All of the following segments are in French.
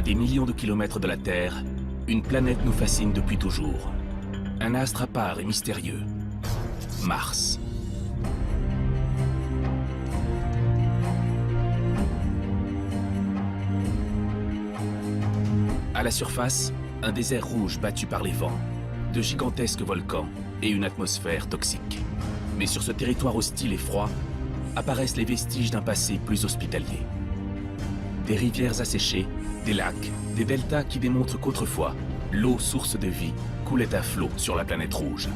des millions de kilomètres de la Terre, une planète nous fascine depuis toujours. Un astre à part et mystérieux. Mars. À la surface, un désert rouge battu par les vents, de gigantesques volcans et une atmosphère toxique. Mais sur ce territoire hostile et froid, apparaissent les vestiges d'un passé plus hospitalier. Des rivières asséchées, des lacs, des deltas qui démontrent qu'autrefois, l'eau, source de vie, coulait à flot sur la planète rouge.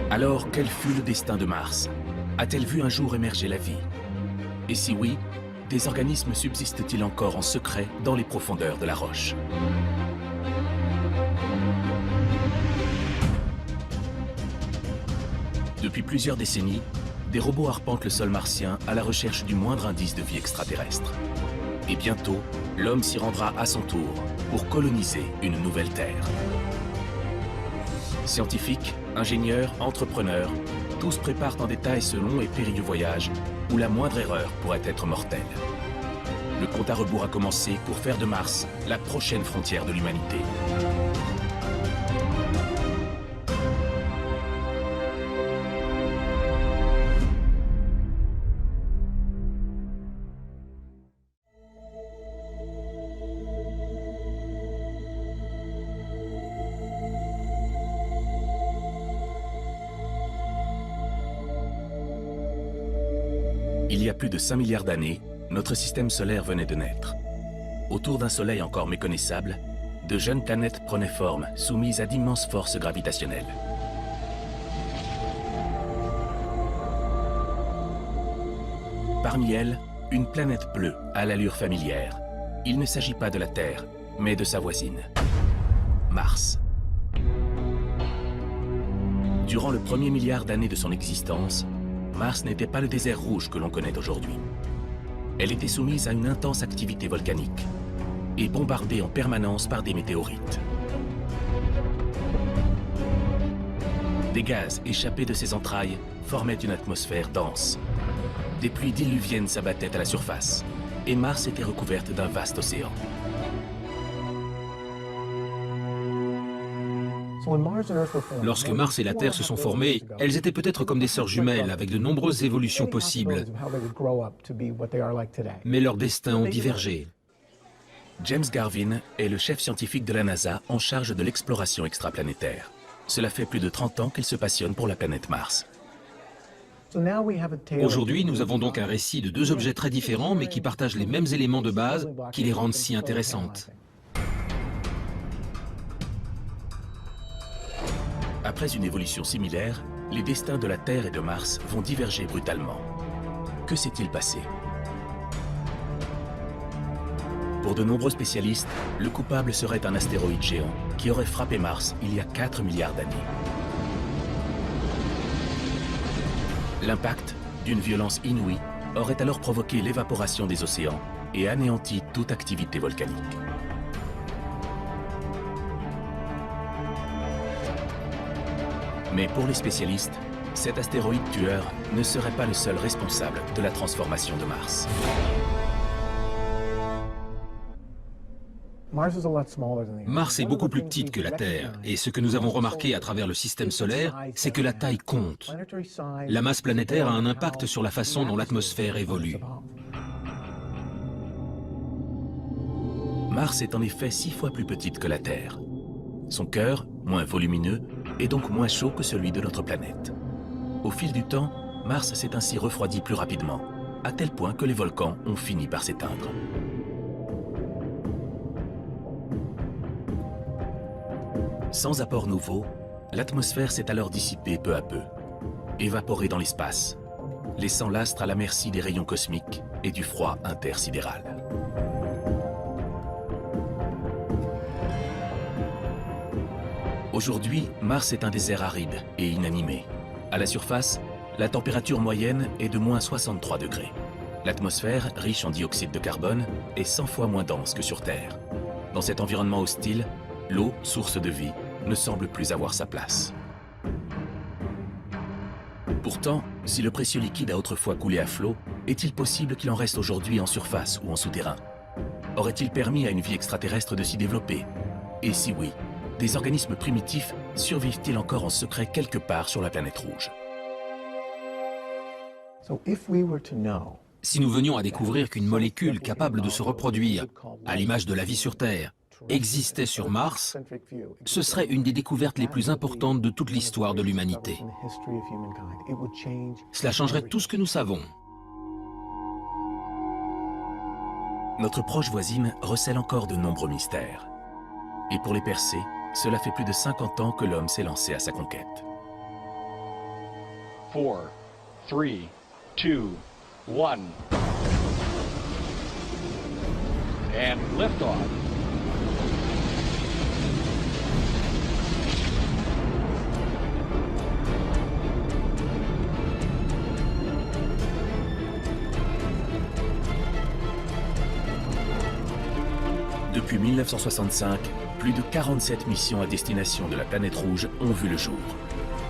Alors, quel fut le destin de Mars? A-t-elle vu un jour émerger la vie? Et si oui, des organismes subsistent-ils encore en secret dans les profondeurs de la roche? Depuis plusieurs décennies, des robots arpentent le sol martien à la recherche du moindre indice de vie extraterrestre. Et bientôt, l'homme s'y rendra à son tour pour coloniser une nouvelle Terre. Scientifiques, ingénieurs, entrepreneurs, tous préparent en détail ce long et périlleux voyage où la moindre erreur pourrait être mortelle. Le compte à rebours a commencé pour faire de Mars la prochaine frontière de l'humanité. Il y a plus de 5 milliards d'années, notre système solaire venait de naître. Autour d'un soleil encore méconnaissable, de jeunes planètes prenaient forme, soumises à d'immenses forces gravitationnelles. Parmi elles, une planète bleue à l'allure familière. Il ne s'agit pas de la Terre, mais de sa voisine, Mars. Durant le premier milliard d'années de son existence, Mars n'était pas le désert rouge que l'on connaît aujourd'hui. Elle était soumise à une intense activité volcanique et bombardée en permanence par des météorites. Des gaz échappés de ses entrailles formaient une atmosphère dense. Des pluies diluviennes s'abattaient à la surface et Mars était recouverte d'un vaste océan. Lorsque Mars et la Terre se sont formées, elles étaient peut-être comme des sœurs jumelles avec de nombreuses évolutions possibles. Mais leurs destins ont divergé. James Garvin est le chef scientifique de la NASA en charge de l'exploration extraplanétaire. Cela fait plus de 30 ans qu'il se passionne pour la planète Mars. Aujourd'hui, nous avons donc un récit de deux objets très différents mais qui partagent les mêmes éléments de base qui les rendent si intéressantes. Après une évolution similaire, les destins de la Terre et de Mars vont diverger brutalement. Que s'est-il passé? Pour de nombreux spécialistes, le coupable serait un astéroïde géant qui aurait frappé Mars il y a 4 milliards d'années. L'impact, d'une violence inouïe, aurait alors provoqué l'évaporation des océans et anéanti toute activité volcanique. Mais pour les spécialistes, cet astéroïde tueur ne serait pas le seul responsable de la transformation de Mars. Mars est beaucoup plus petite que la Terre, et ce que nous avons remarqué à travers le système solaire, c'est que la taille compte. La masse planétaire a un impact sur la façon dont l'atmosphère évolue. Mars est en effet 6 fois plus petite que la Terre. Son cœur, moins volumineux, est donc moins chaud que celui de notre planète. Au fil du temps, Mars s'est ainsi refroidi plus rapidement, à tel point que les volcans ont fini par s'éteindre. Sans apport nouveau, l'atmosphère s'est alors dissipée peu à peu, évaporée dans l'espace, laissant l'astre à la merci des rayons cosmiques et du froid intersidéral. Aujourd'hui, Mars est un désert aride et inanimé. À la surface, la température moyenne est de moins 63 degrés. L'atmosphère, riche en dioxyde de carbone, est 100 fois moins dense que sur Terre. Dans cet environnement hostile, l'eau, source de vie, ne semble plus avoir sa place. Pourtant, Si le précieux liquide a autrefois coulé à flot, est-il possible qu'il en reste aujourd'hui en surface ou en souterrain? Aurait-il permis à une vie extraterrestre de s'y développer? Et si oui, des organismes primitifs survivent-ils encore en secret quelque part sur la planète rouge? Si nous venions à découvrir qu'une molécule capable de se reproduire, à l'image de la vie sur Terre, existait sur Mars, ce serait une des découvertes les plus importantes de toute l'histoire de l'humanité. Cela changerait tout ce que nous savons. Notre proche voisine recèle encore de nombreux mystères. Et pour les percer, cela fait plus de 50 ans que l'homme s'est lancé à sa conquête. 4, 3, 2, 1. And liftoff. Depuis 1965, plus de 47 missions à destination de la planète rouge ont vu le jour.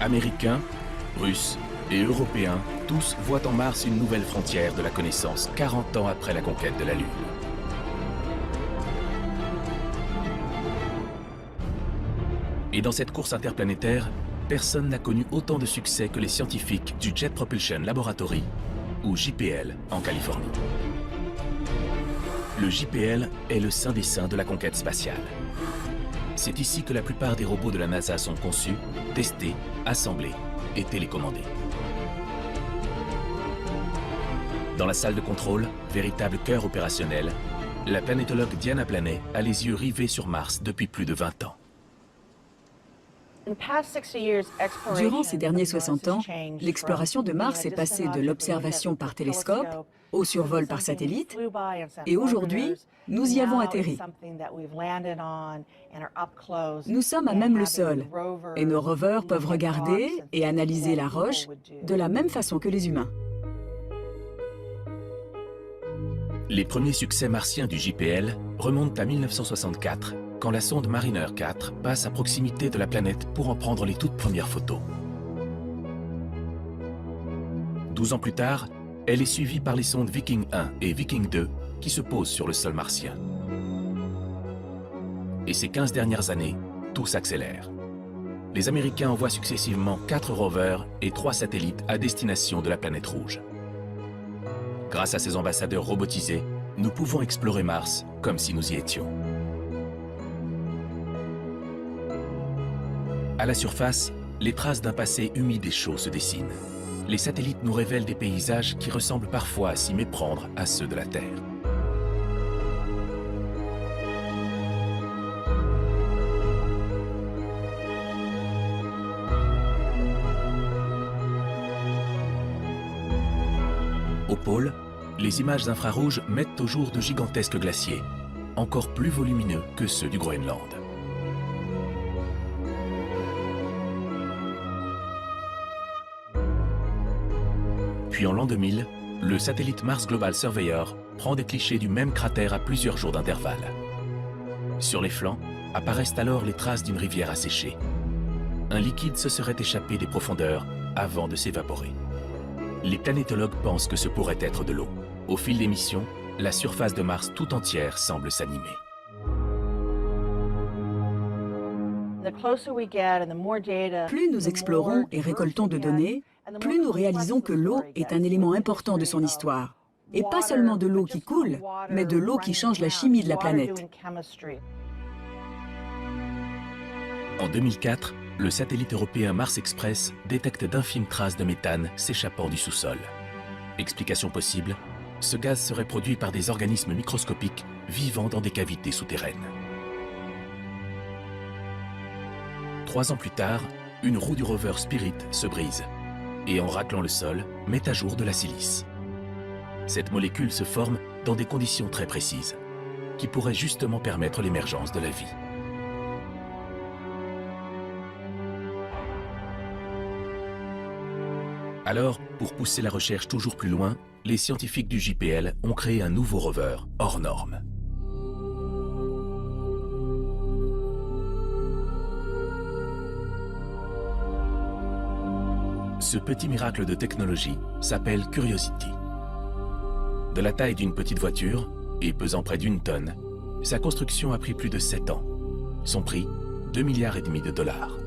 Américains, Russes et Européens, tous voient en Mars une nouvelle frontière de la connaissance 40 ans après la conquête de la Lune. Et dans cette course interplanétaire, personne n'a connu autant de succès que les scientifiques du Jet Propulsion Laboratory, ou JPL, en Californie. Le JPL est le saint des saints de la conquête spatiale. C'est ici que la plupart des robots de la NASA sont conçus, testés, assemblés et télécommandés. Dans la salle de contrôle, véritable cœur opérationnel, la planétologue Diana Blanet a les yeux rivés sur Mars depuis plus de 20 ans. Durant ces derniers 60 ans, l'exploration de Mars est passée de l'observation par télescope au survol par satellite, et aujourd'hui, nous y avons atterri. Nous sommes à même le sol, et nos rovers peuvent regarder et analyser la roche de la même façon que les humains. Les premiers succès martiens du JPL remontent à 1964, quand la sonde Mariner 4 passe à proximité de la planète pour en prendre les toutes premières photos. 12 ans plus tard, elle est suivie par les sondes Viking 1 et Viking 2 qui se posent sur le sol martien. Et ces 15 dernières années, tout s'accélère. Les Américains envoient successivement 4 rovers et 3 satellites à destination de la planète rouge. Grâce à ces ambassadeurs robotisés, nous pouvons explorer Mars comme si nous y étions. À la surface, les traces d'un passé humide et chaud se dessinent. Les satellites nous révèlent des paysages qui ressemblent parfois à s'y méprendre à ceux de la Terre. Au pôle, les images infrarouges mettent au jour de gigantesques glaciers, encore plus volumineux que ceux du Groenland. Puis en l'an 2000, le satellite Mars Global Surveyor prend des clichés du même cratère à plusieurs jours d'intervalle. Sur les flancs apparaissent alors les traces d'une rivière asséchée. Un liquide se serait échappé des profondeurs avant de s'évaporer. Les planétologues pensent que ce pourrait être de l'eau. Au fil des missions, la surface de Mars tout entière semble s'animer. Plus nous explorons et récoltons de données, plus nous réalisons que l'eau est un élément important de son histoire. Et pas seulement de l'eau qui coule, mais de l'eau qui change la chimie de la planète. En 2004, le satellite européen Mars Express détecte d'infimes traces de méthane s'échappant du sous-sol. Explication possible, ce gaz serait produit par des organismes microscopiques vivant dans des cavités souterraines. 3 ans plus tard, une roue du rover Spirit se brise et en raclant le sol, met à jour de la silice. Cette molécule se forme dans des conditions très précises, qui pourraient justement permettre l'émergence de la vie. Alors, pour pousser la recherche toujours plus loin, les scientifiques du JPL ont créé un nouveau rover, hors norme. Ce petit miracle de technologie s'appelle Curiosity. De la taille d'une petite voiture et pesant près d'1 tonne, sa construction a pris plus de 7 ans. Son prix, 2,5 milliards de dollars.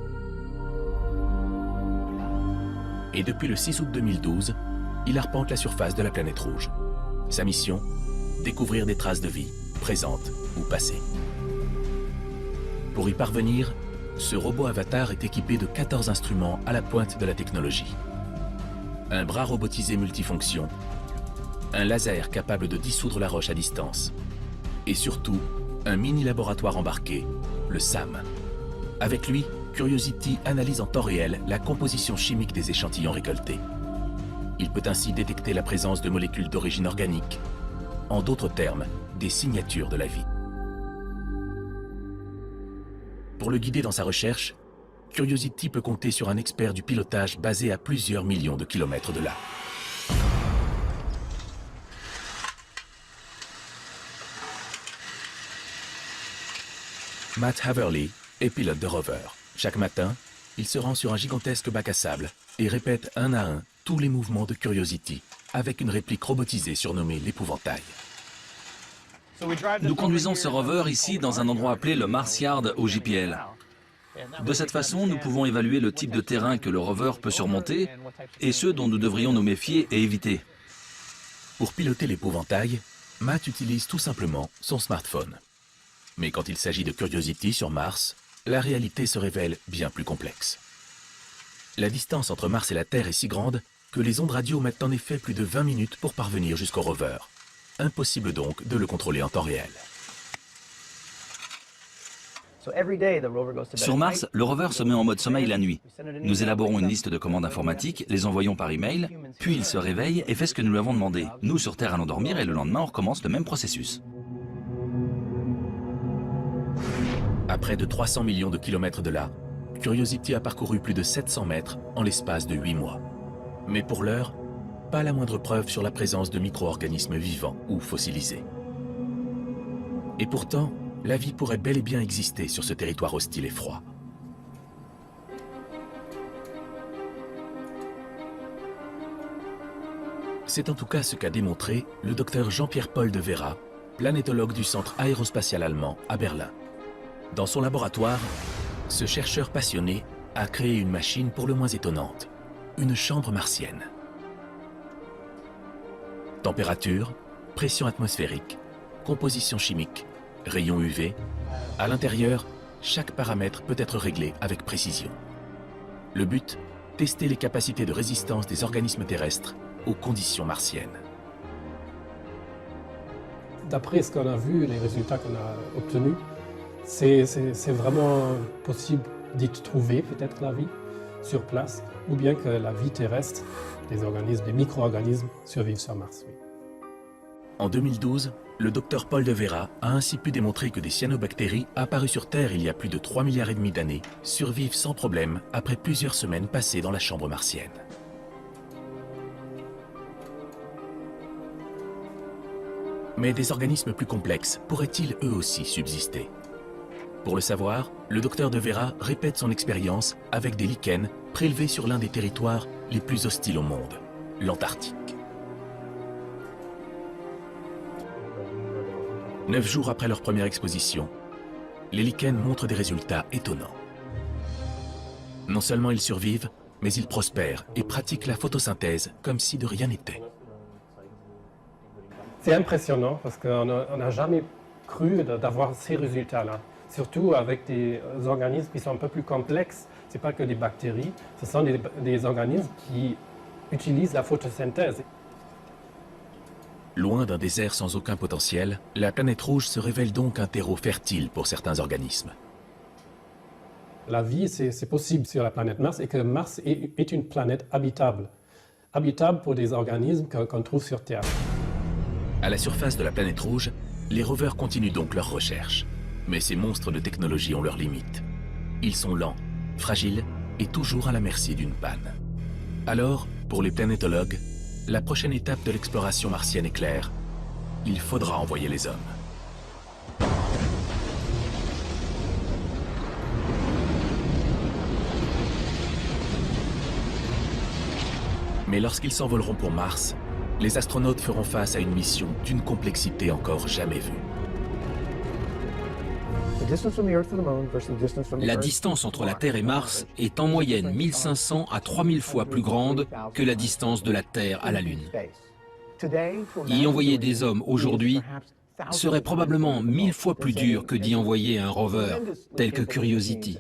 Et depuis le 6 août 2012, il arpente la surface de la planète rouge. Sa mission, découvrir des traces de vie, présentes ou passées. Pour y parvenir, ce robot avatar est équipé de 14 instruments à la pointe de la technologie. Un bras robotisé multifonction, un laser capable de dissoudre la roche à distance, et surtout, un mini-laboratoire embarqué, le SAM. Avec lui, Curiosity analyse en temps réel la composition chimique des échantillons récoltés. Il peut ainsi détecter la présence de molécules d'origine organique, en d'autres termes, des signatures de la vie. Pour le guider dans sa recherche, Curiosity peut compter sur un expert du pilotage basé à plusieurs millions de kilomètres de là. Matt Haverly est pilote de rover. Chaque matin, il se rend sur un gigantesque bac à sable et répète un à un tous les mouvements de Curiosity avec une réplique robotisée surnommée l'épouvantail. Nous conduisons ce rover ici dans un endroit appelé le Mars Yard au JPL. De cette façon, nous pouvons évaluer le type de terrain que le rover peut surmonter et ceux dont nous devrions nous méfier et éviter. Pour piloter l'épouvantail, Matt utilise tout simplement son smartphone. Mais quand il s'agit de Curiosity sur Mars, la réalité se révèle bien plus complexe. La distance entre Mars et la Terre est si grande que les ondes radio mettent en effet plus de 20 minutes pour parvenir jusqu'au rover. Impossible donc de le contrôler en temps réel. Sur Mars, le rover se met en mode sommeil la nuit. Nous élaborons une liste de commandes informatiques, les envoyons par email, puis il se réveille et fait ce que nous lui avons demandé. Nous, sur Terre, allons dormir et le lendemain, on recommence le même processus. À près de 300 millions de kilomètres de là, Curiosity a parcouru plus de 700 mètres en l'espace de 8 mois. Mais pour l'heure, pas la moindre preuve sur la présence de micro-organismes vivants ou fossilisés. Et pourtant, la vie pourrait bel et bien exister sur ce territoire hostile et froid. C'est en tout cas ce qu'a démontré le docteur Jean-Pierre Paul de Vera, planétologue du Centre aérospatial allemand à Berlin. Dans son laboratoire, ce chercheur passionné a créé une machine pour le moins étonnante, une chambre martienne. Température, pression atmosphérique, composition chimique, rayons UV. À l'intérieur, chaque paramètre peut être réglé avec précision. Le but, tester les capacités de résistance des organismes terrestres aux conditions martiennes. D'après ce qu'on a vu, les résultats qu'on a obtenus, c'est vraiment possible d'y trouver peut-être la vie sur place, ou bien que la vie terrestre, des organismes, des micro-organismes, survivent sur Mars. Oui. En 2012, le docteur Paul de Vera a ainsi pu démontrer que des cyanobactéries apparues sur Terre il y a plus de 3,5 milliards d'années survivent sans problème après plusieurs semaines passées dans la chambre martienne. Mais des organismes plus complexes pourraient-ils eux aussi subsister? Pour le savoir, le docteur de Vera répète son expérience avec des lichens prélevés sur l'un des territoires les plus hostiles au monde, l'Antarctique. 9 jours après leur première exposition, les lichens montrent des résultats étonnants. Non seulement ils survivent, mais ils prospèrent et pratiquent la photosynthèse comme si de rien n'était. C'est impressionnant parce qu'on n'a jamais cru d'avoir ces résultats-là. Surtout avec des organismes qui sont un peu plus complexes. Ce n'est pas que des bactéries, ce sont des organismes qui utilisent la photosynthèse. Loin d'un désert sans aucun potentiel, la planète rouge se révèle donc un terreau fertile pour certains organismes. La vie, c'est possible sur la planète Mars et que Mars est une planète habitable. Habitable pour des organismes qu'on trouve sur Terre. À la surface de la planète rouge, les rovers continuent donc leurs recherches. Mais ces monstres de technologie ont leurs limites. Ils sont lents, fragiles et toujours à la merci d'une panne. Alors, pour les planétologues, la prochaine étape de l'exploration martienne est claire. Il faudra envoyer les hommes. Mais lorsqu'ils s'envoleront pour Mars, les astronautes feront face à une mission d'une complexité encore jamais vue. La distance entre la Terre et Mars est en moyenne 1500 à 3000 fois plus grande que la distance de la Terre à la Lune. Y envoyer des hommes aujourd'hui serait probablement 1000 fois plus dur que d'y envoyer un rover tel que Curiosity.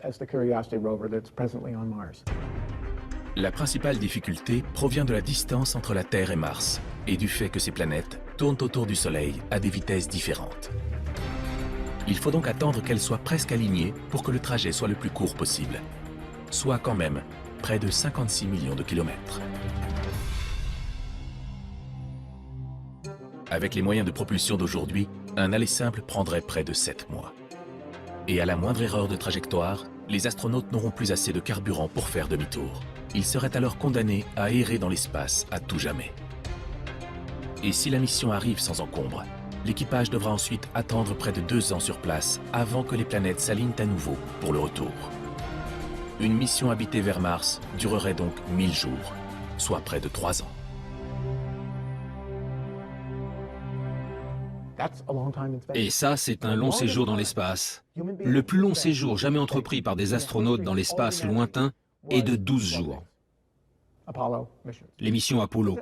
La principale difficulté provient de la distance entre la Terre et Mars et du fait que ces planètes tournent autour du Soleil à des vitesses différentes. Il faut donc attendre qu'elles soient presque alignées pour que le trajet soit le plus court possible, soit quand même près de 56 millions de kilomètres. Avec les moyens de propulsion d'aujourd'hui, un aller simple prendrait près de 7 mois. Et à la moindre erreur de trajectoire, les astronautes n'auront plus assez de carburant pour faire demi-tour. Ils seraient alors condamnés à errer dans l'espace à tout jamais. Et si la mission arrive sans encombre, l'équipage devra ensuite attendre près de 2 ans sur place avant que les planètes s'alignent à nouveau pour le retour. Une mission habitée vers Mars durerait donc 1000 jours, soit près de 3 ans. Et ça, c'est un long séjour dans l'espace. Le plus long séjour jamais entrepris par des astronautes dans l'espace lointain est de 12 jours. Les missions Apollo.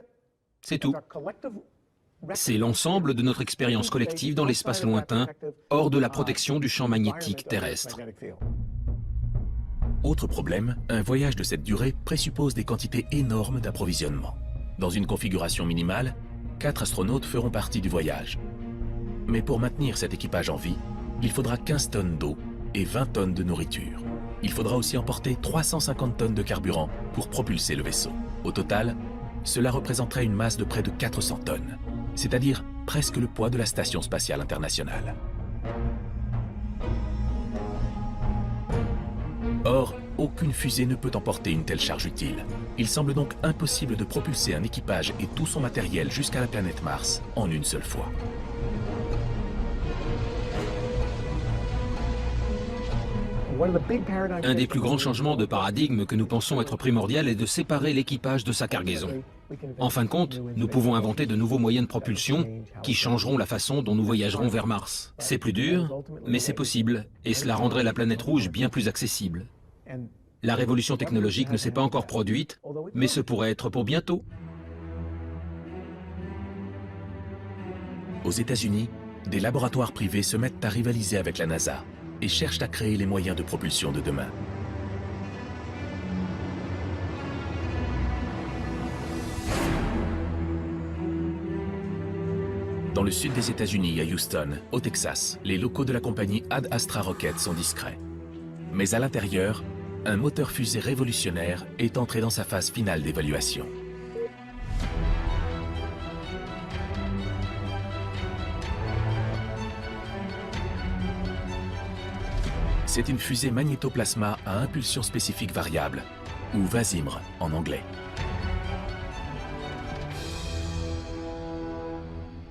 C'est tout. C'est l'ensemble de notre expérience collective dans l'espace lointain, hors de la protection du champ magnétique terrestre. Autre problème, un voyage de cette durée présuppose des quantités énormes d'approvisionnement. Dans une configuration minimale, 4 astronautes feront partie du voyage. Mais pour maintenir cet équipage en vie, il faudra 15 tonnes d'eau et 20 tonnes de nourriture. Il faudra aussi emporter 350 tonnes de carburant pour propulser le vaisseau. Au total, cela représenterait une masse de près de 400 tonnes, c'est-à-dire presque le poids de la Station spatiale internationale. Or, aucune fusée ne peut emporter une telle charge utile. Il semble donc impossible de propulser un équipage et tout son matériel jusqu'à la planète Mars en une seule fois. Un des plus grands changements de paradigme que nous pensons être primordial est de séparer l'équipage de sa cargaison. En fin de compte, nous pouvons inventer de nouveaux moyens de propulsion qui changeront la façon dont nous voyagerons vers Mars. C'est plus dur, mais c'est possible, et cela rendrait la planète rouge bien plus accessible. La révolution technologique ne s'est pas encore produite, mais ce pourrait être pour bientôt. Aux États-Unis, des laboratoires privés se mettent à rivaliser avec la NASA et cherchent à créer les moyens de propulsion de demain. Dans le sud des États-Unis, à Houston, au Texas, les locaux de la compagnie Ad Astra Rocket sont discrets. Mais à l'intérieur, un moteur fusée révolutionnaire est entré dans sa phase finale d'évaluation. C'est une fusée magnétoplasma à impulsion spécifique variable, ou VASIMR en anglais.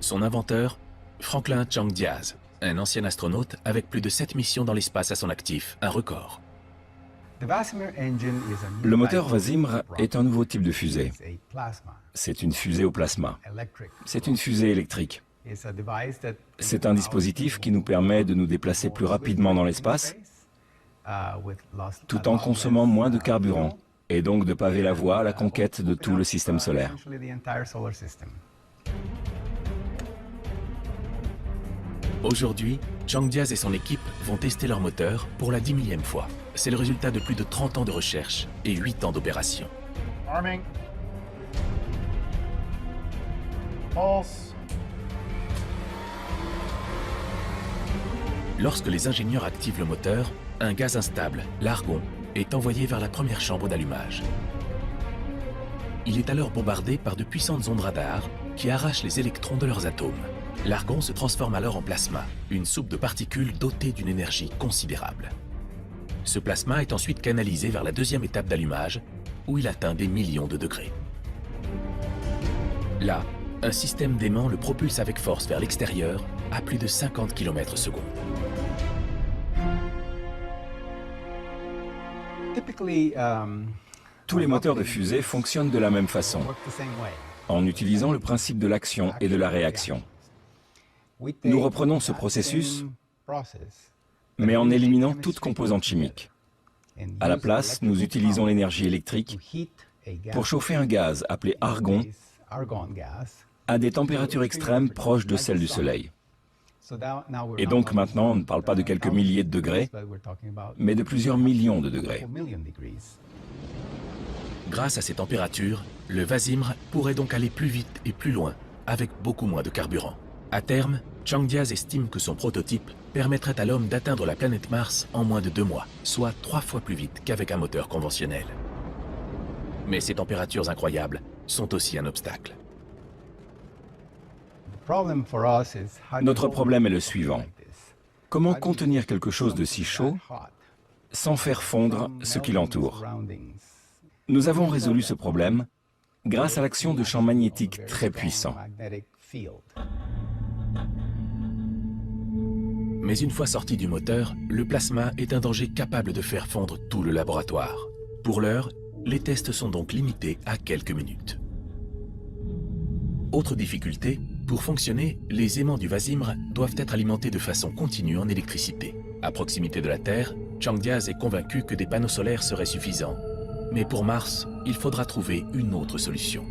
Son inventeur, Franklin Chang Diaz, un ancien astronaute avec plus de 7 missions dans l'espace à son actif, un record. Le moteur VASIMR est un nouveau type de fusée. C'est une fusée au plasma. C'est une fusée électrique. C'est un dispositif qui nous permet de nous déplacer plus rapidement dans l'espace, tout en consommant moins de carburant, et donc de paver la voie à la conquête de tout le système solaire. Aujourd'hui, Chang Diaz et son équipe vont tester leur moteur pour la 10 000e fois. C'est le résultat de plus de 30 ans de recherche et 8 ans d'opération. Arming. Pulse. Lorsque les ingénieurs activent le moteur, un gaz instable, l'argon, est envoyé vers la première chambre d'allumage. Il est alors bombardé par de puissantes ondes radar qui arrachent les électrons de leurs atomes. L'argon se transforme alors en plasma, une soupe de particules dotée d'une énergie considérable. Ce plasma est ensuite canalisé vers la deuxième étape d'allumage, où il atteint des millions de degrés. Là, un système d'aimant le propulse avec force vers l'extérieur à plus de 50 km/s. Tous les moteurs de fusée fonctionnent de la même façon, en utilisant le principe de l'action et de la réaction. Nous reprenons ce processus, mais en éliminant toute composante chimique. À la place, nous utilisons l'énergie électrique pour chauffer un gaz appelé argon à des températures extrêmes proches de celles du Soleil. Et donc maintenant, on ne parle pas de quelques milliers de degrés, mais de plusieurs millions de degrés. Grâce à ces températures, le Vasimr pourrait donc aller plus vite et plus loin, avec beaucoup moins de carburant. À terme, Chang Diaz estime que son prototype permettrait à l'homme d'atteindre la planète Mars en moins de 2 mois, soit 3 fois plus vite qu'avec un moteur conventionnel. Mais ces températures incroyables sont aussi un obstacle. Notre problème est le suivant. Comment contenir quelque chose de si chaud sans faire fondre ce qui l'entoure? Nous avons résolu ce problème grâce à l'action de champs magnétiques très puissants. Mais une fois sorti du moteur, le plasma est un danger capable de faire fondre tout le laboratoire. Pour l'heure, les tests sont donc limités à quelques minutes. Autre difficulté, pour fonctionner, les aimants du Vasimr doivent être alimentés de façon continue en électricité. À proximité de la Terre, Chang Diaz est convaincu que des panneaux solaires seraient suffisants. Mais pour Mars, il faudra trouver une autre solution.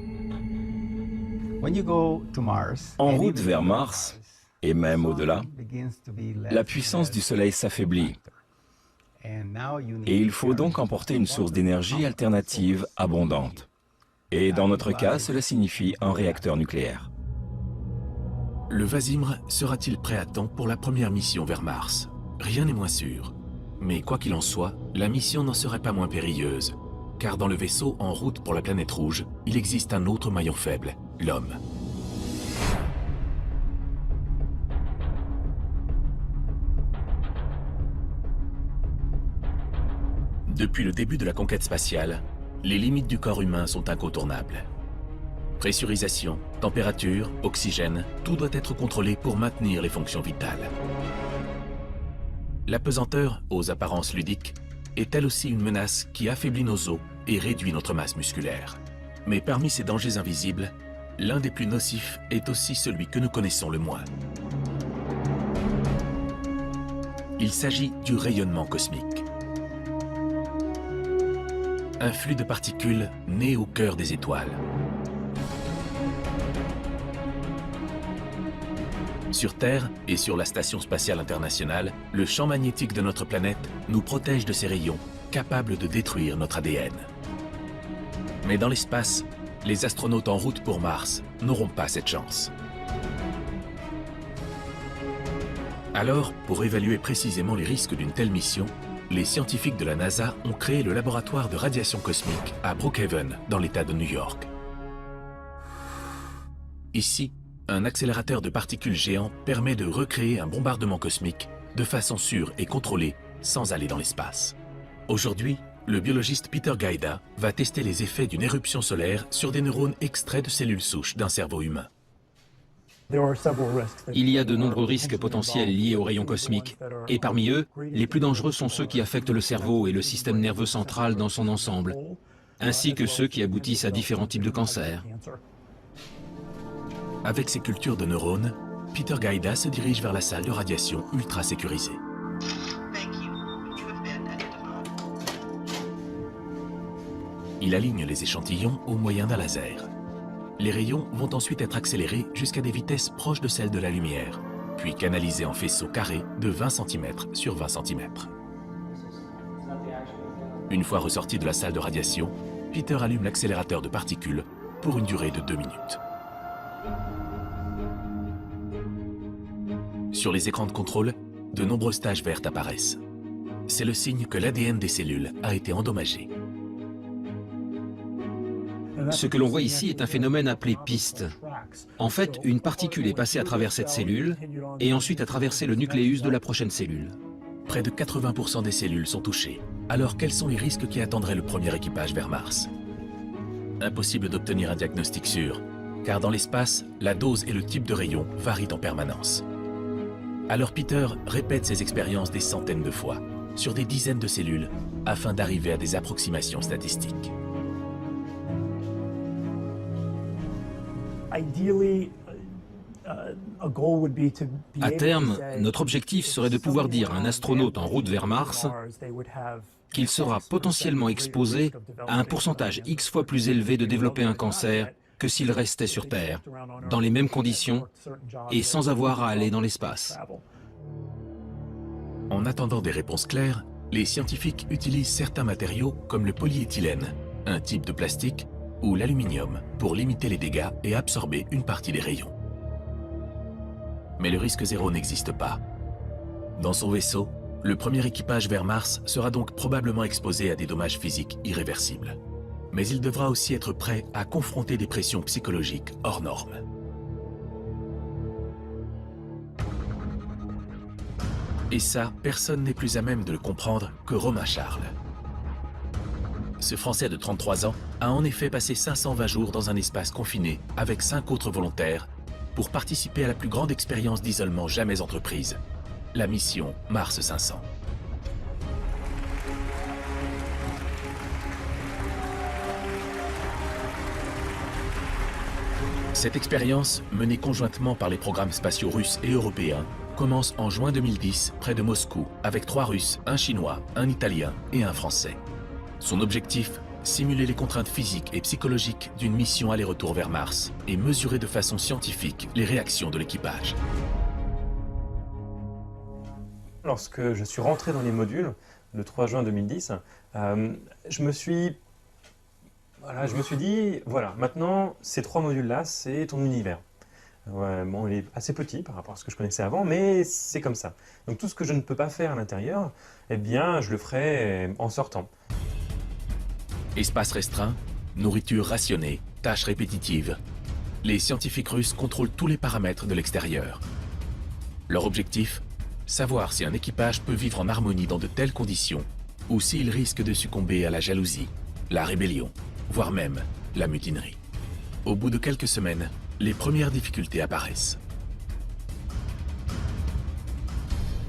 En route vers Mars, et même au-delà, la puissance du Soleil s'affaiblit. Et il faut donc emporter une source d'énergie alternative abondante. Et dans notre cas, cela signifie un réacteur nucléaire. Le Vasimr sera-t-il prêt à temps pour la première mission vers Mars? Rien n'est moins sûr. Mais quoi qu'il en soit, la mission n'en serait pas moins périlleuse. Car dans le vaisseau en route pour la planète rouge, il existe un autre maillon faible, l'homme. Depuis le début de la conquête spatiale, les limites du corps humain sont incontournables. Pressurisation, température, oxygène, tout doit être contrôlé pour maintenir les fonctions vitales. La pesanteur, aux apparences ludiques, est elle aussi une menace qui affaiblit nos os et réduit notre masse musculaire. Mais parmi ces dangers invisibles, l'un des plus nocifs est aussi celui que nous connaissons le moins. Il s'agit du rayonnement cosmique. Un flux de particules né au cœur des étoiles. Sur Terre et sur la Station spatiale internationale, le champ magnétique de notre planète nous protège de ces rayons capables de détruire notre ADN. Mais dans l'espace, les astronautes en route pour Mars n'auront pas cette chance. Alors, pour évaluer précisément les risques d'une telle mission, les scientifiques de la NASA ont créé le laboratoire de radiation cosmique à Brookhaven, dans l'État de New York. Ici, un accélérateur de particules géant permet de recréer un bombardement cosmique de façon sûre et contrôlée sans aller dans l'espace. Aujourd'hui, le biologiste Peter Gaïda va tester les effets d'une éruption solaire sur des neurones extraits de cellules souches d'un cerveau humain. Il y a de nombreux risques potentiels liés aux rayons cosmiques, et parmi eux, les plus dangereux sont ceux qui affectent le cerveau et le système nerveux central dans son ensemble, ainsi que ceux qui aboutissent à différents types de cancers. Avec ses cultures de neurones, Peter Gaïda se dirige vers la salle de radiation ultra sécurisée. Il aligne les échantillons au moyen d'un laser. Les rayons vont ensuite être accélérés jusqu'à des vitesses proches de celles de la lumière, puis canalisés en faisceaux carrés de 20 cm sur 20 cm. Une fois ressorti de la salle de radiation, Peter allume l'accélérateur de particules pour une durée de 2 minutes. Sur les écrans de contrôle, de nombreuses taches vertes apparaissent. C'est le signe que l'ADN des cellules a été endommagé. Ce que l'on voit ici est un phénomène appelé piste. En fait, une particule est passée à travers cette cellule et ensuite a traversé le nucléus de la prochaine cellule. Près de 80% des cellules sont touchées. Alors quels sont les risques qui attendraient le premier équipage vers Mars? Impossible d'obtenir un diagnostic sûr, car dans l'espace, la dose et le type de rayon varient en permanence. Alors Peter répète ses expériences des centaines de fois, sur des dizaines de cellules, afin d'arriver à des approximations statistiques. À terme, notre objectif serait de pouvoir dire à un astronaute en route vers Mars qu'il sera potentiellement exposé à un pourcentage X fois plus élevé de développer un cancer que s'il restait sur Terre, dans les mêmes conditions et sans avoir à aller dans l'espace. En attendant des réponses claires, les scientifiques utilisent certains matériaux comme le polyéthylène, un type de plastique, ou l'aluminium pour limiter les dégâts et absorber une partie des rayons. Mais le risque zéro n'existe pas. Dans son vaisseau, le premier équipage vers Mars sera donc probablement exposé à des dommages physiques irréversibles. Mais il devra aussi être prêt à confronter des pressions psychologiques hors normes. Et ça, personne n'est plus à même de le comprendre que Romain Charles. Ce Français de 33 ans a en effet passé 520 jours dans un espace confiné avec 5 autres volontaires pour participer à la plus grande expérience d'isolement jamais entreprise, la mission Mars 500. Cette expérience, menée conjointement par les programmes spatiaux russes et européens, commence en juin 2010 près de Moscou avec 3 Russes, un Chinois, un Italien et un Français. Son objectif, simuler les contraintes physiques et psychologiques d'une mission aller-retour vers Mars et mesurer de façon scientifique les réactions de l'équipage. Lorsque je suis rentré dans les modules, le 3 juin 2010, je me suis dit, voilà, maintenant, ces 3 modules-là, c'est ton univers. Ouais, bon, il est assez petit par rapport à ce que je connaissais avant, mais c'est comme ça. Donc tout ce que je ne peux pas faire à l'intérieur, eh bien, je le ferai en sortant. Espace restreint, nourriture rationnée, tâches répétitives. Les scientifiques russes contrôlent tous les paramètres de l'extérieur. Leur objectif, savoir si un équipage peut vivre en harmonie dans de telles conditions, ou s'il risque de succomber à la jalousie, la rébellion, voire même la mutinerie. Au bout de quelques semaines, les premières difficultés apparaissent.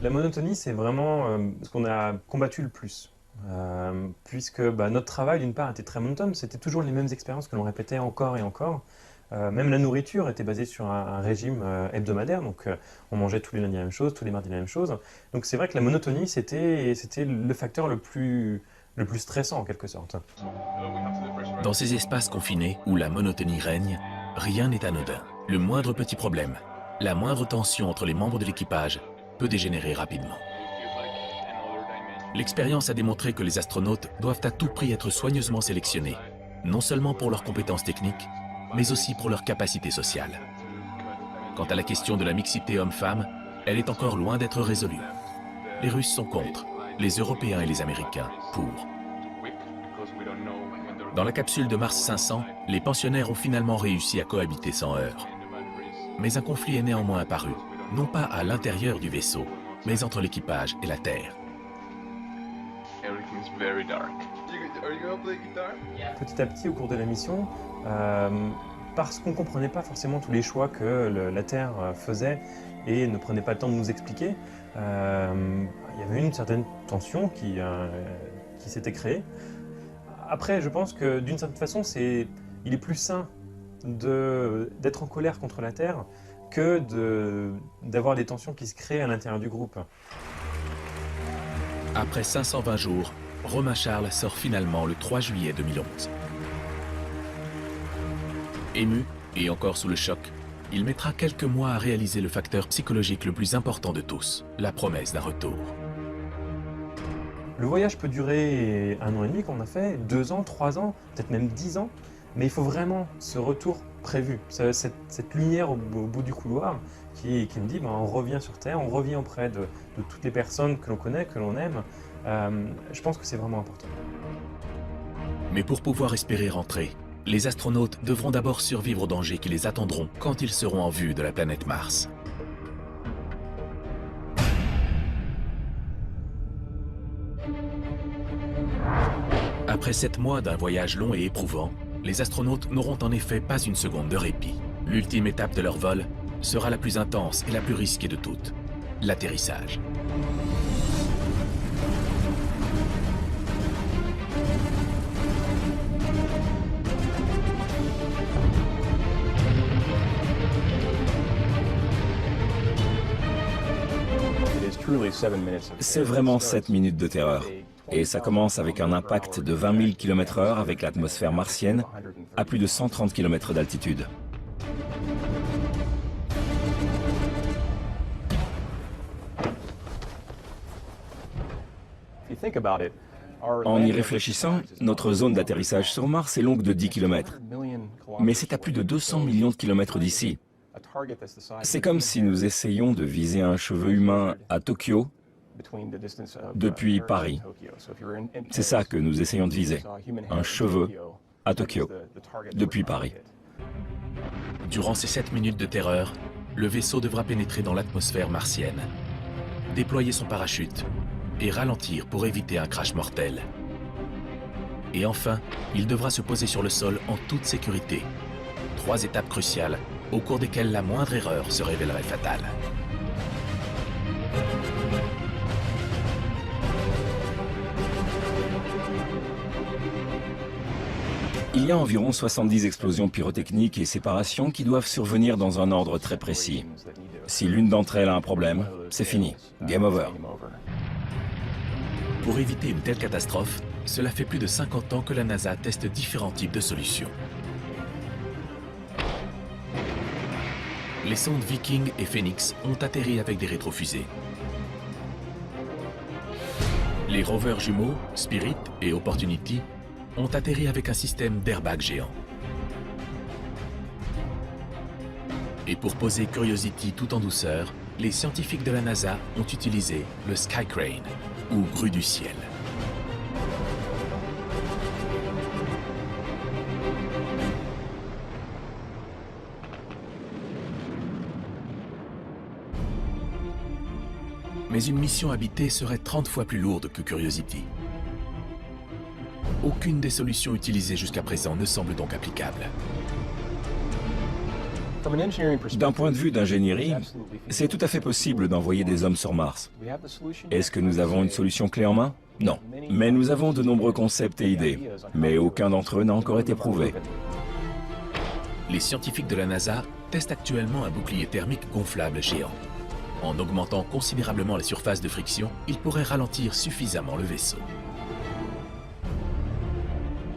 La monotonie, c'est vraiment ce qu'on a combattu le plus. Puisque notre travail, d'une part, était très monotone, c'était toujours les mêmes expériences que l'on répétait encore et encore. Même la nourriture était basée sur un régime hebdomadaire, donc on mangeait tous les lundis la même chose, tous les mardis la même chose. Donc c'est vrai que la monotonie, c'était le facteur le plus stressant en quelque sorte. Dans ces espaces confinés où la monotonie règne, rien n'est anodin. Le moindre petit problème, la moindre tension entre les membres de l'équipage peut dégénérer rapidement. L'expérience a démontré que les astronautes doivent à tout prix être soigneusement sélectionnés, non seulement pour leurs compétences techniques, mais aussi pour leur capacité sociale. Quant à la question de la mixité homme-femme, elle est encore loin d'être résolue. Les Russes sont contre, les Européens et les Américains pour. Dans la capsule de Mars 500, les pensionnaires ont finalement réussi à cohabiter sans heurts. Mais un conflit est néanmoins apparu, non pas à l'intérieur du vaisseau, mais entre l'équipage et la Terre. Petit à petit, au cours de la mission, parce qu'on ne comprenait pas forcément tous les choix que la Terre faisait et ne prenait pas le temps de nous expliquer, il y avait une certaine tension qui s'était créée. Après, je pense que d'une certaine façon, il est plus sain d'être en colère contre la Terre que d'avoir des tensions qui se créent à l'intérieur du groupe. Après 520 jours, Romain Charles sort finalement le 3 juillet 2011. Ému, et encore sous le choc, il mettra quelques mois à réaliser le facteur psychologique le plus important de tous, la promesse d'un retour. Le voyage peut durer 1 an et demi, qu'on a fait, 2 ans, 3 ans, peut-être même 10 ans, mais il faut vraiment ce retour prévu, cette lumière au bout du couloir qui me dit on revient sur Terre, on revient auprès de toutes les personnes que l'on connaît, que l'on aime. Je pense que c'est vraiment important. Mais pour pouvoir espérer rentrer, les astronautes devront d'abord survivre aux dangers qui les attendront quand ils seront en vue de la planète Mars. Après 7 mois d'un voyage long et éprouvant, les astronautes n'auront en effet pas une seconde de répit. L'ultime étape de leur vol sera la plus intense et la plus risquée de toutes, l'atterrissage. C'est vraiment 7 minutes de terreur. Et ça commence avec un impact de 20 000 km/h avec l'atmosphère martienne à plus de 130 km d'altitude. En y réfléchissant, notre zone d'atterrissage sur Mars est longue de 10 km. Mais c'est à plus de 200 millions de kilomètres d'ici. C'est comme si nous essayions de viser un cheveu humain à Tokyo depuis Paris. C'est ça que nous essayons de viser, un cheveu à Tokyo, depuis Paris. Durant ces 7 minutes de terreur, le vaisseau devra pénétrer dans l'atmosphère martienne, déployer son parachute et ralentir pour éviter un crash mortel. Et enfin, il devra se poser sur le sol en toute sécurité. 3 étapes cruciales au cours desquelles la moindre erreur se révélerait fatale. Il y a environ 70 explosions pyrotechniques et séparations qui doivent survenir dans un ordre très précis. Si l'une d'entre elles a un problème, c'est fini. Game over. Pour éviter une telle catastrophe, cela fait plus de 50 ans que la NASA teste différents types de solutions. Les sondes Viking et Phoenix ont atterri avec des rétrofusées. Les rovers jumeaux, Spirit et Opportunity, ont atterri avec un système d'airbag géant. Et pour poser Curiosity tout en douceur, les scientifiques de la NASA ont utilisé le Sky Crane, ou grue du ciel. Mais une mission habitée serait 30 fois plus lourde que Curiosity. Aucune des solutions utilisées jusqu'à présent ne semble donc applicable. D'un point de vue d'ingénierie, c'est tout à fait possible d'envoyer des hommes sur Mars. Est-ce que nous avons une solution clé en main? Non. Mais nous avons de nombreux concepts et idées. Mais aucun d'entre eux n'a encore été prouvé. Les scientifiques de la NASA testent actuellement un bouclier thermique gonflable géant. En augmentant considérablement la surface de friction, il pourrait ralentir suffisamment le vaisseau.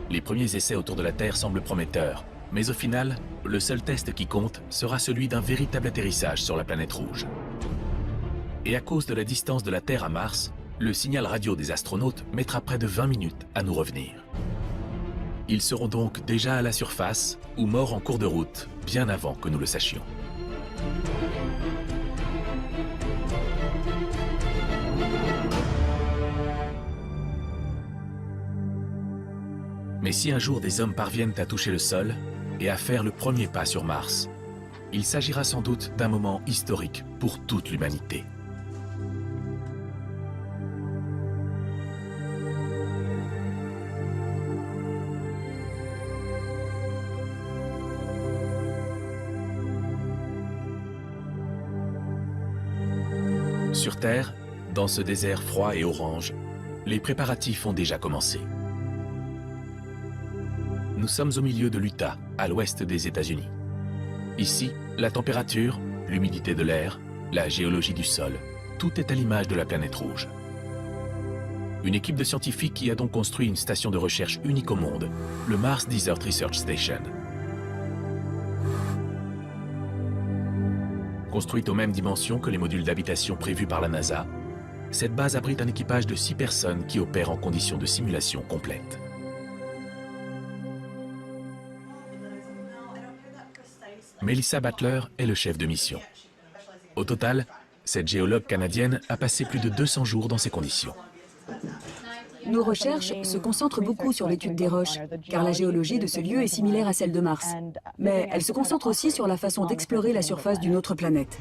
Les premiers essais autour de la Terre semblent prometteurs, mais au final, le seul test qui compte sera celui d'un véritable atterrissage sur la planète rouge. Et à cause de la distance de la Terre à Mars, le signal radio des astronautes mettra près de 20 minutes à nous revenir. Ils seront donc déjà à la surface ou morts en cours de route, bien avant que nous le sachions. Mais si un jour des hommes parviennent à toucher le sol et à faire le premier pas sur Mars, il s'agira sans doute d'un moment historique pour toute l'humanité. Sur Terre, dans ce désert froid et orange, les préparatifs ont déjà commencé. Nous sommes au milieu de l'Utah, à l'ouest des États-Unis. Ici, la température, l'humidité de l'air, la géologie du sol, tout est à l'image de la planète rouge. Une équipe de scientifiques qui a donc construit une station de recherche unique au monde, le Mars Desert Research Station. Construite aux mêmes dimensions que les modules d'habitation prévus par la NASA, cette base abrite un équipage de 6 personnes qui opèrent en conditions de simulation complète. Melissa Butler est le chef de mission. Au total, cette géologue canadienne a passé plus de 200 jours dans ces conditions. Nos recherches se concentrent beaucoup sur l'étude des roches, car la géologie de ce lieu est similaire à celle de Mars. Mais elles se concentrent aussi sur la façon d'explorer la surface d'une autre planète.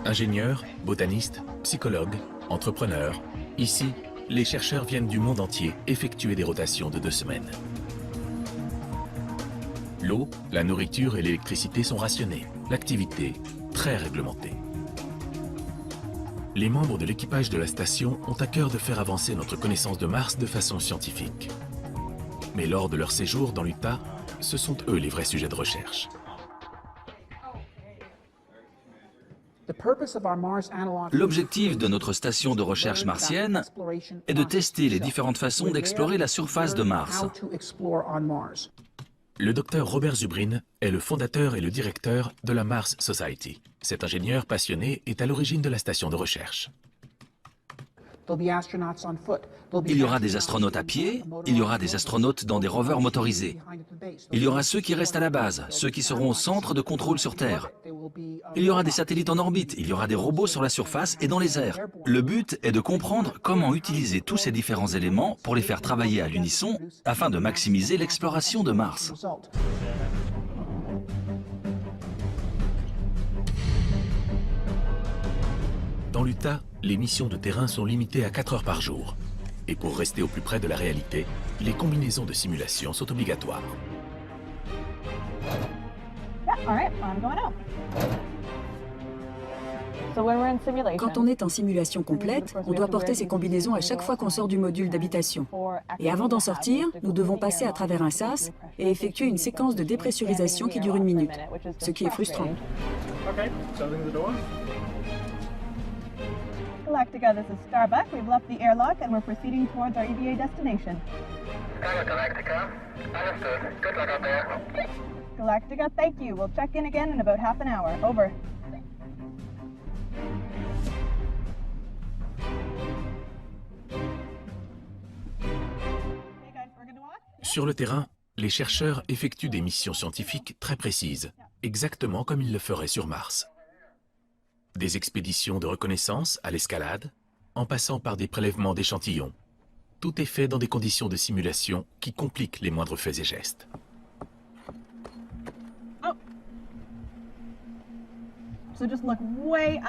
Ingénieurs, botanistes, psychologues, entrepreneurs, ici, les chercheurs viennent du monde entier effectuer des rotations de 2 semaines. L'eau, la nourriture et l'électricité sont rationnées, l'activité très réglementée. Les membres de l'équipage de la station ont à cœur de faire avancer notre connaissance de Mars de façon scientifique. Mais lors de leur séjour dans l'Utah, ce sont eux les vrais sujets de recherche. L'objectif de notre station de recherche martienne est de tester les différentes façons d'explorer la surface de Mars. Le docteur Robert Zubrin est le fondateur et le directeur de la Mars Society. Cet ingénieur passionné est à l'origine de la station de recherche. Il y aura des astronautes à pied, il y aura des astronautes dans des rovers motorisés. Il y aura ceux qui restent à la base, ceux qui seront au centre de contrôle sur Terre. Il y aura des satellites en orbite, il y aura des robots sur la surface et dans les airs. Le but est de comprendre comment utiliser tous ces différents éléments pour les faire travailler à l'unisson afin de maximiser l'exploration de Mars. Dans l'Utah, les missions de terrain sont limitées à 4 heures par jour. Et pour rester au plus près de la réalité, les combinaisons de simulation sont obligatoires. Quand on est en simulation complète, on doit porter ces combinaisons à chaque fois qu'on sort du module d'habitation. Et avant d'en sortir, nous devons passer à travers un sas et effectuer une séquence de dépressurisation qui dure 1 minute, ce qui est frustrant. Galactica, this is Starbuck. We've left the airlock and we're proceeding towards our EVA destination. Galactica, understood. Good luck out there. Galactica, thank you. We'll check in again in about half an hour. Over. Sur le terrain, les chercheurs effectuent des missions scientifiques très précises, exactement comme ils le feraient sur Mars. Des expéditions de reconnaissance à l'escalade, en passant par des prélèvements d'échantillons. Tout est fait dans des conditions de simulation qui compliquent les moindres faits et gestes.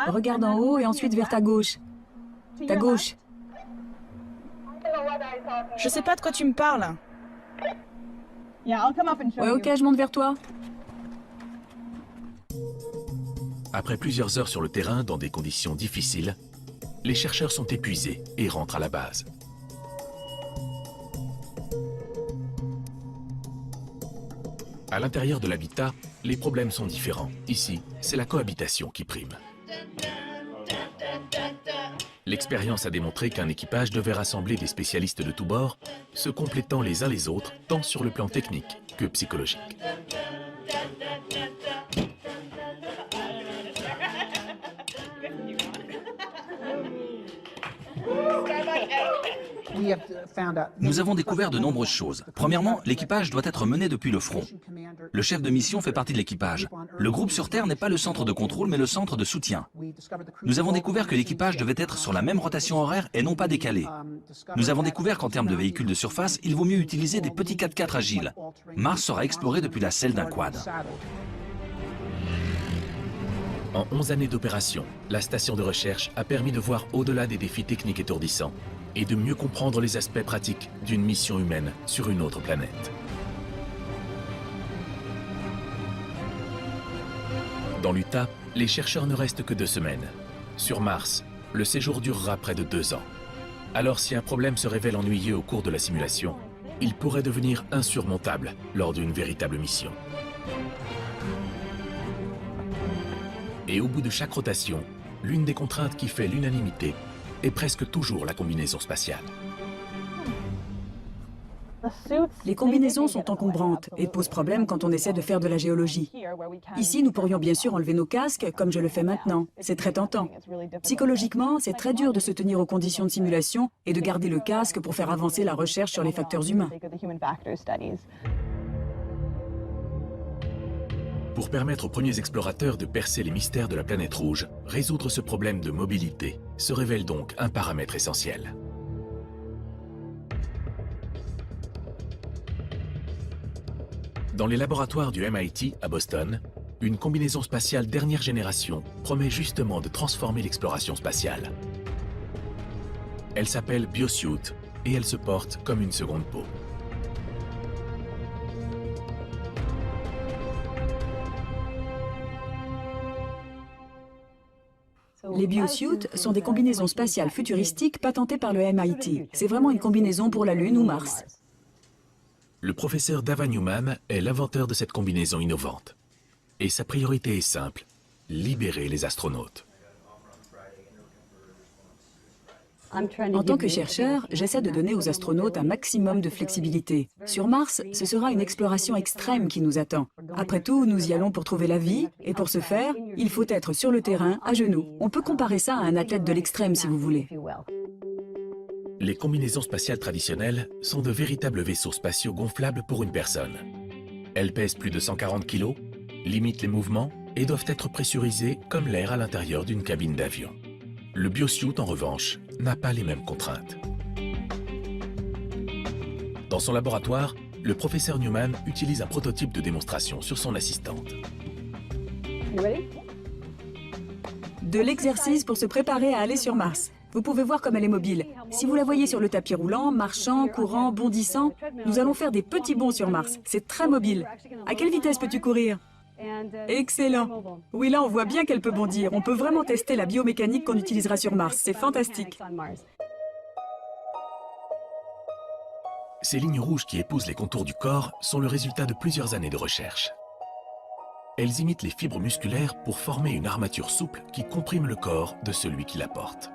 Regarde en haut et ensuite vers ta gauche. Ta gauche. Je sais pas de quoi tu me parles. Ouais, ok, je monte vers toi. Après plusieurs heures sur le terrain dans des conditions difficiles, les chercheurs sont épuisés et rentrent à la base. À l'intérieur de l'habitat, les problèmes sont différents. Ici, c'est la cohabitation qui prime. L'expérience a démontré qu'un équipage devait rassembler des spécialistes de tous bords, se complétant les uns les autres, tant sur le plan technique que psychologique. Nous avons découvert de nombreuses choses. Premièrement, l'équipage doit être mené depuis le front. Le chef de mission fait partie de l'équipage. Le groupe sur Terre n'est pas le centre de contrôle, mais le centre de soutien. Nous avons découvert que l'équipage devait être sur la même rotation horaire et non pas décalée. Nous avons découvert qu'en termes de véhicules de surface, il vaut mieux utiliser des petits 4x4 agiles. Mars sera exploré depuis la selle d'un quad. En 11 années d'opération, la station de recherche a permis de voir au-delà des défis techniques étourdissants et de mieux comprendre les aspects pratiques d'une mission humaine sur une autre planète. Dans l'Utah, les chercheurs ne restent que 2 semaines. Sur Mars, le séjour durera près de 2 ans. Alors si un problème se révèle ennuyeux au cours de la simulation, il pourrait devenir insurmontable lors d'une véritable mission. Et au bout de chaque rotation, l'une des contraintes qui fait l'unanimité est presque toujours la combinaison spatiale. Les combinaisons sont encombrantes et posent problème quand on essaie de faire de la géologie. Ici, nous pourrions bien sûr enlever nos casques, comme je le fais maintenant. C'est très tentant. Psychologiquement, c'est très dur de se tenir aux conditions de simulation et de garder le casque pour faire avancer la recherche sur les facteurs humains. Pour permettre aux premiers explorateurs de percer les mystères de la planète rouge, résoudre ce problème de mobilité se révèle donc un paramètre essentiel. Dans les laboratoires du MIT à Boston, une combinaison spatiale dernière génération promet justement de transformer l'exploration spatiale. Elle s'appelle BioSuit et elle se porte comme une seconde peau. Les BioSuits sont des combinaisons spatiales futuristiques patentées par le MIT. C'est vraiment une combinaison pour la Lune ou Mars. Le professeur Dava Newman est l'inventeur de cette combinaison innovante. Et sa priorité est simple, libérer les astronautes. En tant que chercheur, j'essaie de donner aux astronautes un maximum de flexibilité. Sur Mars, ce sera une exploration extrême qui nous attend. Après tout, nous y allons pour trouver la vie, et pour ce faire, il faut être sur le terrain, à genoux. On peut comparer ça à un athlète de l'extrême, si vous voulez. Les combinaisons spatiales traditionnelles sont de véritables vaisseaux spatiaux gonflables pour une personne. Elles pèsent plus de 140 kg, limitent les mouvements et doivent être pressurisées comme l'air à l'intérieur d'une cabine d'avion. Le biosuit, en revanche, n'a pas les mêmes contraintes. Dans son laboratoire, le professeur Newman utilise un prototype de démonstration sur son assistante. De l'exercice pour se préparer à aller sur Mars. Vous pouvez voir comme elle est mobile. Si vous la voyez sur le tapis roulant, marchant, courant, bondissant, nous allons faire des petits bonds sur Mars. C'est très mobile. À quelle vitesse peux-tu courir ? Excellent. Oui, là, on voit bien qu'elle peut bondir. On peut vraiment tester la biomécanique qu'on utilisera sur Mars. C'est fantastique. Ces lignes rouges qui épousent les contours du corps sont le résultat de plusieurs années de recherche. Elles imitent les fibres musculaires pour former une armature souple qui comprime le corps de celui qui la porte.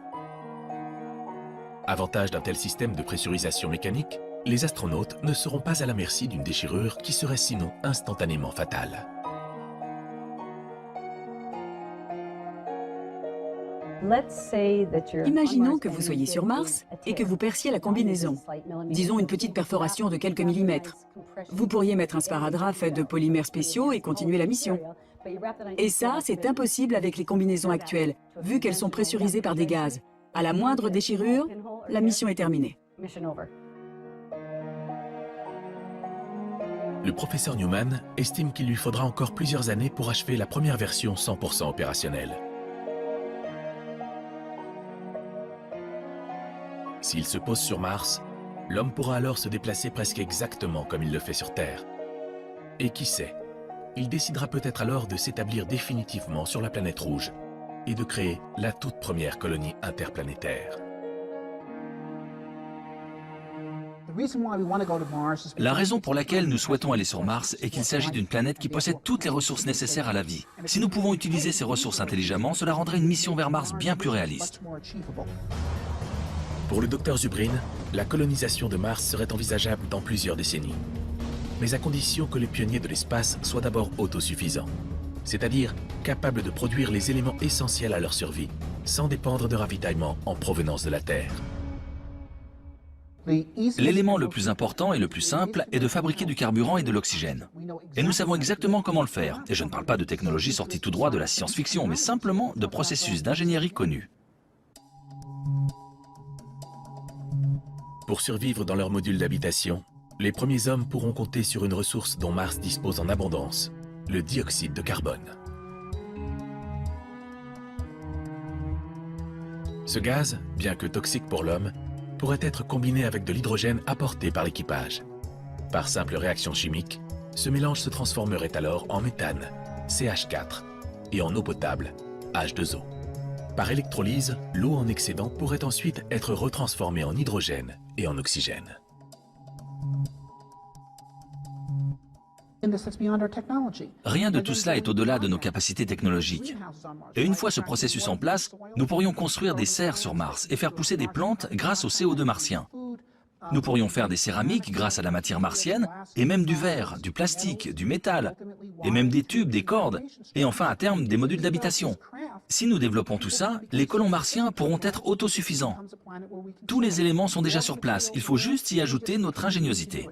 Avantage d'un tel système de pressurisation mécanique, les astronautes ne seront pas à la merci d'une déchirure qui serait sinon instantanément fatale. Imaginons que vous soyez sur Mars et que vous perciez la combinaison. Disons une petite perforation de quelques millimètres. Vous pourriez mettre un sparadrap fait de polymères spéciaux et continuer la mission. Et ça, c'est impossible avec les combinaisons actuelles, vu qu'elles sont pressurisées par des gaz. À la moindre déchirure, la mission est terminée. Le professeur Newman estime qu'il lui faudra encore plusieurs années pour achever la première version 100% opérationnelle. S'il se pose sur Mars, l'homme pourra alors se déplacer presque exactement comme il le fait sur Terre. Et qui sait, il décidera peut-être alors de s'établir définitivement sur la planète rouge et de créer la toute première colonie interplanétaire. La raison pour laquelle nous souhaitons aller sur Mars est qu'il s'agit d'une planète qui possède toutes les ressources nécessaires à la vie. Si nous pouvons utiliser ces ressources intelligemment, cela rendrait une mission vers Mars bien plus réaliste. Pour le docteur Zubrin, la colonisation de Mars serait envisageable dans plusieurs décennies. Mais à condition que les pionniers de l'espace soient d'abord autosuffisants, c'est-à-dire capables de produire les éléments essentiels à leur survie, sans dépendre de ravitaillement en provenance de la Terre. L'élément le plus important et le plus simple est de fabriquer du carburant et de l'oxygène. Et nous savons exactement comment le faire. Et je ne parle pas de technologie sortie tout droit de la science-fiction, mais simplement de processus d'ingénierie connus. Pour survivre dans leur module d'habitation, les premiers hommes pourront compter sur une ressource dont Mars dispose en abondance, le dioxyde de carbone. Ce gaz, bien que toxique pour l'homme, pourrait être combiné avec de l'hydrogène apporté par l'équipage. Par simple réaction chimique, ce mélange se transformerait alors en méthane, CH4, et en eau potable, H2O. Par électrolyse, l'eau en excédent pourrait ensuite être retransformée en hydrogène et en oxygène. Rien de tout cela est au-delà de nos capacités technologiques. Et une fois ce processus en place, nous pourrions construire des serres sur Mars et faire pousser des plantes grâce au CO2 martien. Nous pourrions faire des céramiques grâce à la matière martienne, et même du verre, du plastique, du métal, et même des tubes, des cordes, et enfin à terme des modules d'habitation. Si nous développons tout ça, les colons martiens pourront être autosuffisants. Tous les éléments sont déjà sur place, il faut juste y ajouter notre ingéniosité.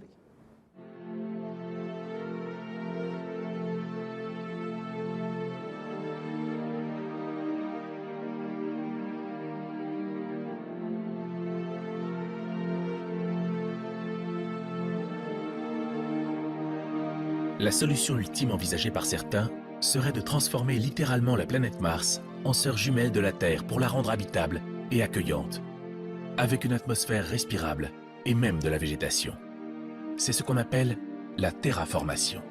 La solution ultime envisagée par certains serait de transformer littéralement la planète Mars en sœur jumelle de la Terre pour la rendre habitable et accueillante, avec une atmosphère respirable et même de la végétation. C'est ce qu'on appelle la terraformation.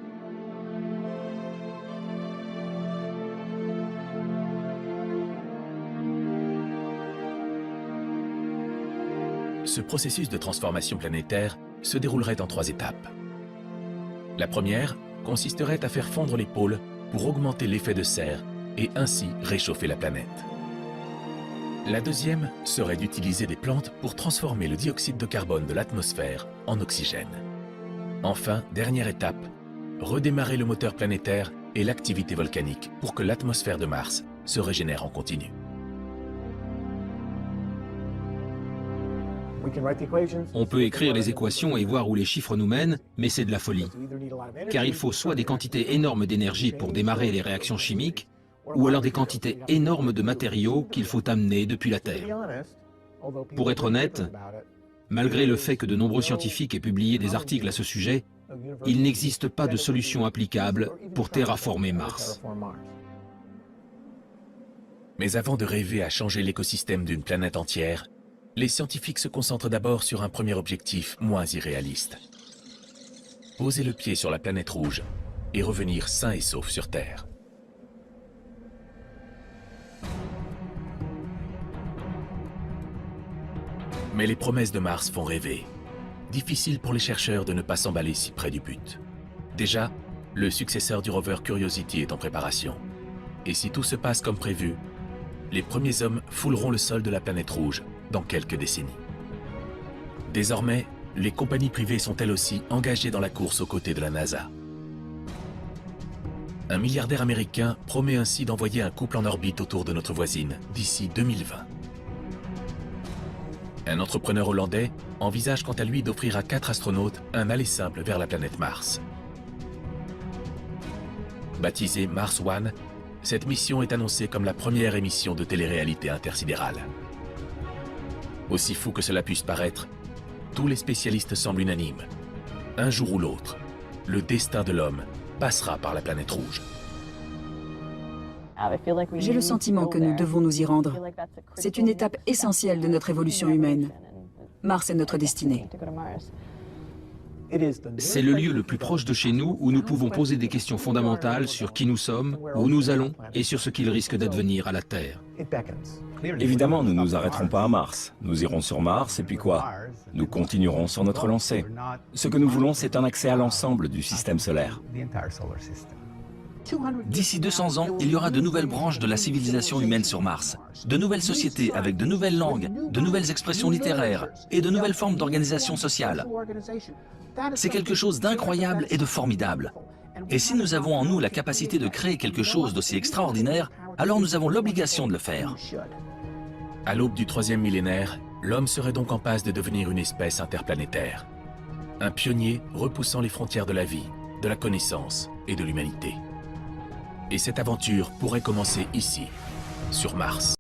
Ce processus de transformation planétaire se déroulerait en 3 étapes. La première consisterait à faire fondre les pôles pour augmenter l'effet de serre et ainsi réchauffer la planète. La deuxième serait d'utiliser des plantes pour transformer le dioxyde de carbone de l'atmosphère en oxygène. Enfin, dernière étape, redémarrer le moteur planétaire et l'activité volcanique pour que l'atmosphère de Mars se régénère en continu. On peut écrire les équations et voir où les chiffres nous mènent, mais c'est de la folie. Car il faut soit des quantités énormes d'énergie pour démarrer les réactions chimiques, ou alors des quantités énormes de matériaux qu'il faut amener depuis la Terre. Pour être honnête, malgré le fait que de nombreux scientifiques aient publié des articles à ce sujet, il n'existe pas de solution applicable pour terraformer Mars. Mais avant de rêver à changer l'écosystème d'une planète entière, les scientifiques se concentrent d'abord sur un premier objectif moins irréaliste. Poser le pied sur la planète rouge et revenir sain et sauf sur Terre. Mais les promesses de Mars font rêver. Difficile pour les chercheurs de ne pas s'emballer si près du but. Déjà, le successeur du rover Curiosity est en préparation. Et si tout se passe comme prévu, les premiers hommes fouleront le sol de la planète rouge dans quelques décennies. Désormais, les compagnies privées sont elles aussi engagées dans la course aux côtés de la NASA. Un milliardaire américain promet ainsi d'envoyer un couple en orbite autour de notre voisine d'ici 2020. Un entrepreneur hollandais envisage quant à lui d'offrir à 4 astronautes un aller simple vers la planète Mars. Baptisée Mars One, cette mission est annoncée comme la première émission de télé-réalité intersidérale. Aussi fou que cela puisse paraître, tous les spécialistes semblent unanimes. Un jour ou l'autre, le destin de l'homme passera par la planète rouge. J'ai le sentiment que nous devons nous y rendre. C'est une étape essentielle de notre évolution humaine. Mars est notre destinée. C'est le lieu le plus proche de chez nous où nous pouvons poser des questions fondamentales sur qui nous sommes, où nous allons et sur ce qu'il risque d'advenir à la Terre. Évidemment, nous ne nous arrêterons pas à Mars. Nous irons sur Mars et puis quoi? Nous continuerons sur notre lancée. Ce que nous voulons, c'est un accès à l'ensemble du système solaire. D'ici 200 ans, il y aura de nouvelles branches de la civilisation humaine sur Mars. De nouvelles sociétés avec de nouvelles langues, de nouvelles expressions littéraires et de nouvelles formes d'organisation sociale. C'est quelque chose d'incroyable et de formidable. Et si nous avons en nous la capacité de créer quelque chose d'aussi extraordinaire, alors nous avons l'obligation de le faire. À l'aube du 3e millénaire, l'homme serait donc en passe de devenir une espèce interplanétaire. Un pionnier repoussant les frontières de la vie, de la connaissance et de l'humanité. Et cette aventure pourrait commencer ici, sur Mars.